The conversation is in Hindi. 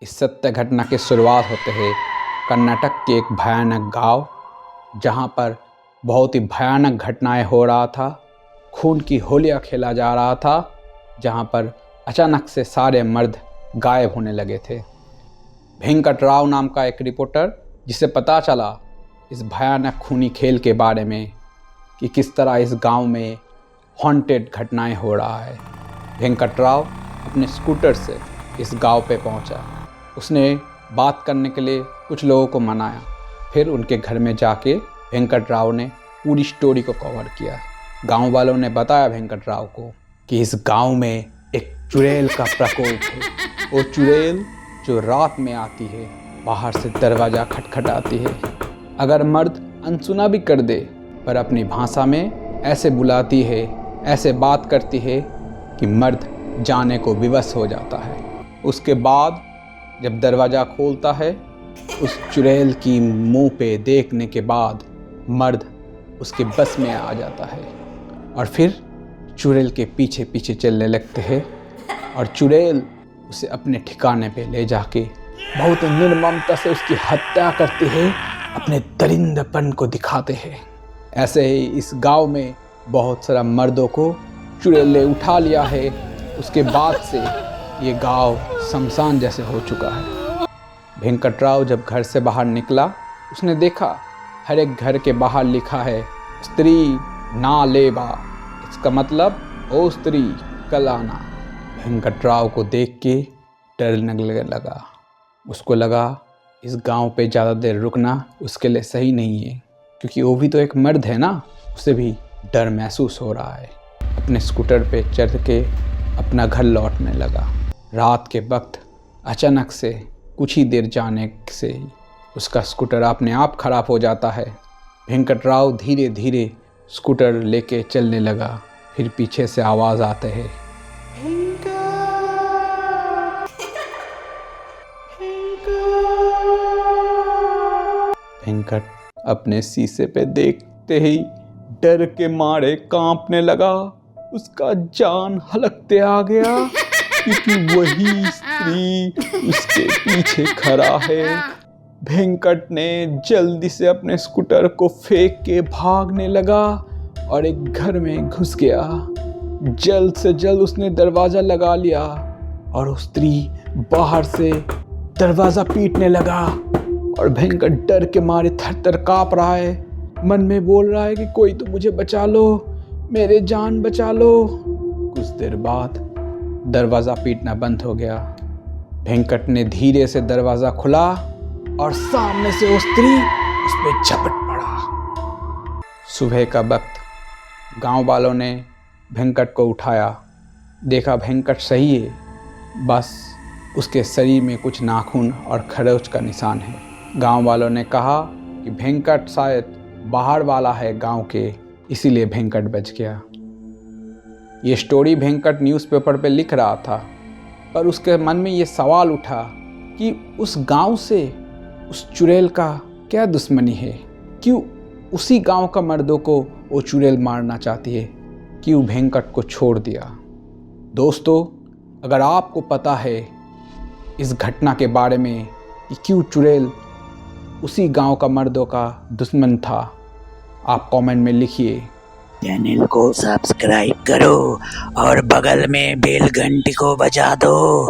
इस सत्य घटना की शुरुआत होते है कर्नाटक के एक भयानक गांव, जहां पर बहुत ही भयानक घटनाएं हो रहा था। खून की होलियां खेला जा रहा था, जहां पर अचानक से सारे मर्द गायब होने लगे थे। वेंकट राव नाम का एक रिपोर्टर, जिसे पता चला इस भयानक खूनी खेल के बारे में कि किस तरह इस गांव में हॉन्टेड घटनाएं हो रहा है, वेंकट राव अपने स्कूटर से इस गांव पे पहुंचा। उसने बात करने के लिए कुछ लोगों को मनाया, फिर उनके घर में जाके वेंकट राव ने पूरी स्टोरी को कवर किया। गांव वालों ने बताया वेंकट राव को कि इस गांव में एक चुड़ैल का प्रकोप है। वो चुड़ैल जो रात में आती है, बाहर से दरवाज़ा खटखटाती है। अगर मर्द अनसुना भी कर दे, पर अपनी भाषा में ऐसे बुलाती है, ऐसे बात करती है कि मर्द जाने को विवश हो जाता है। उसके बाद जब दरवाज़ा खोलता है, उस चुड़ैल की मुंह पे देखने के बाद मर्द उसके बस में आ जाता है और फिर चुड़ैल के पीछे पीछे चलने लगते हैं और चुड़ैल उसे अपने ठिकाने पे ले जाके बहुत निर्ममता से उसकी हत्या करते हैं, अपने दरिंदपन को दिखाते हैं। ऐसे ही इस गांव में बहुत सारा मर्दों को चुड़ैल ने उठा लिया है। उसके बाद से ये गांव शमशान जैसे हो चुका है। वेंकट राव जब घर से बाहर निकला, उसने देखा हर एक घर के बाहर लिखा है स्त्री ना लेबा। इसका मतलब ओ स्त्री कल आना। वेंकट राव को देख के डर लगने लगा। उसको लगा इस गांव पे ज़्यादा देर रुकना उसके लिए सही नहीं है, क्योंकि वो भी तो एक मर्द है ना, उसे भी डर महसूस हो रहा है। अपने स्कूटर पे चढ़ के अपना घर लौटने लगा। रात के वक्त अचानक से कुछ ही देर जाने से ही उसका स्कूटर अपने आप खराब हो जाता है। वेंकट राव धीरे धीरे स्कूटर लेके चलने लगा। फिर पीछे से आवाज़ आते है, वेंकट अपने शीशे पे देखते ही डर के मारे कांपने लगा। उसका जान हलकते आ गया, क्योंकि वही स्त्री उसके पीछे खड़ा है। वेंकट ने जल्दी से अपने स्कूटर को फेंक के भागने लगा और एक घर में घुस गया। जल्द से जल्द उसने दरवाज़ा लगा लिया और उस स्त्री बाहर से दरवाज़ा पीटने लगा और वेंकट डर के मारे थर-थर काँप रहा है। मन में बोल रहा है कि कोई तो मुझे बचा लो, मेरे जान बचा लो। कुछ देर बाद दरवाज़ा पीटना बंद हो गया। वेंकट ने धीरे से दरवाज़ा खुला और सामने से वो स्त्री उस पर झपट पड़ा। सुबह का वक्त गांव वालों ने वेंकट को उठाया। देखा वेंकट सही है, बस उसके शरीर में कुछ नाखून और खरोंच का निशान है। गांव वालों ने कहा कि वेंकट शायद बाहर वाला है गांव के, इसीलिए वेंकट बच गया। ये स्टोरी वेंकट न्यूज़पेपर पे लिख रहा था, पर उसके मन में ये सवाल उठा कि उस गांव से उस चुड़ैल का क्या दुश्मनी है? क्यों उसी गांव का मर्दों को वो चुड़ैल मारना चाहती है? क्यों वेंकट को छोड़ दिया? दोस्तों, अगर आपको पता है इस घटना के बारे में कि क्यों चुड़ैल उसी गांव का मर्दों का दुश्मन था, आप कमेंट में लिखिए। चैनल को सब्सक्राइब करो और बगल में बेल घंटी को बजा दो।